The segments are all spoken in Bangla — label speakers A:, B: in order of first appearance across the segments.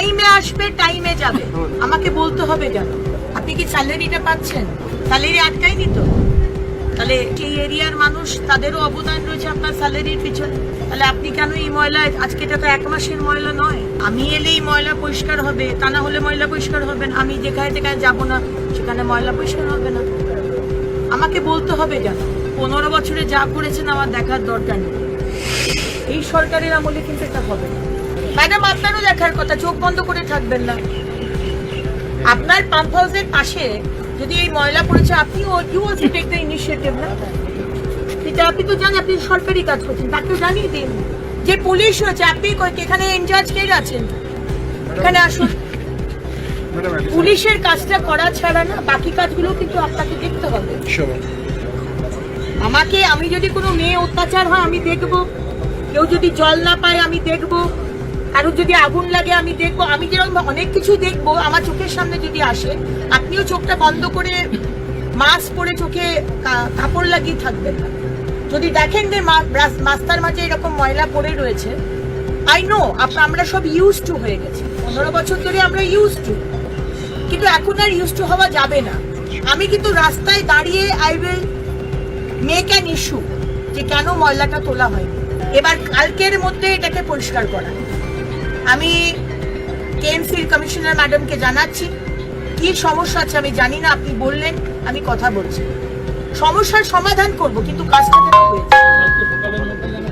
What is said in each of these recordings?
A: টাইমে আসবে, টাইমে যাবে। আমাকে বলতে হবে কেন? আপনি কি স্যালারিটা পাচ্ছেন? স্যালারি আটকায়নি তো? তাহলে এই এরিয়ার মানুষ, তাদেরও অবদান রয়েছে আপনার স্যালারির পিছনে। তাহলে আপনি কেন এই ময়লা, আজকে এটা তো 1 মাসের ময়লা নয়, আমি এলেই ময়লা পরিষ্কার হবে, তা না হলে ময়লা পরিষ্কার হবে না। আমি যেখানে যেখানে যাবো না সেখানে ময়লা পরিষ্কার হবে না। আমাকে বলতে হবে কেন? 15 বছরে যা করেছেন আমার দেখার দরকার নেই। এই সরকারের আমলে কিন্তু এটা হবে না। ম্যাডাম, আপনারও দেখার কথা, চোখ বন্ধ করে থাকবেন না। আপনার পাম্প হাউসের পাশে যদি এই ময়লা পড়েছে, আপনিও you also take the initiative না? এটা আপনি তো জানেন, আপনি সরকারি কাজ করছেন, তাকেও জানিয়ে দিন। যে পুলিশ রয়েছে, আপনি এখানে ইনচার্জ কে আছেন, এখানে আসুন। পুলিশের কাজটা করা ছাড়া না বাকি কাজগুলো কিন্তু আপনাকে দেখতে হবে। আমি যদি কোনো মেয়ে অত্যাচার হয় আমি দেখবো, কেউ যদি জল না পায় আমি দেখবো, কারো যদি আগুন লাগে আমি দেখবো। আমি যেরকম অনেক কিছু দেখবো, আমার চোখের সামনে যদি আসে, আপনিও চোখটা বন্ধ করে মাস্ক পরে চোখে কাপড় লাগিয়ে থাকবেন না। যদি দেখেন যে রাস্তার মাঝে এরকম ময়লা পড়ে রয়েছে, আই নো আমরা সব ইউজ টু হয়ে গেছি, 15 বছর ধরে আমরা ইউজ টু, কিন্তু এখন আর ইউজ টু হওয়া যাবে না। আমি কিন্তু রাস্তায় দাঁড়িয়ে I will make an issue যে কেন ময়লাটা তোলা হয়। এবার কালকের মধ্যে এটাকে পরিষ্কার করা। আমি কেএমসির কমিশনার ম্যাডামকে জানাচ্ছি, কি সমস্যা আছে আমি জানি না, আপনি বললেন, আমি কথা বলছি, সমস্যার সমাধান করব, কিন্তু কাজটা যেন হয়েছে,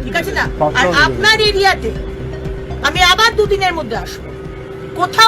A: ঠিক আছে না? আর আপনার এরিয়াতে আমি আবার 2 দিনের মধ্যে আসবো। কোথাও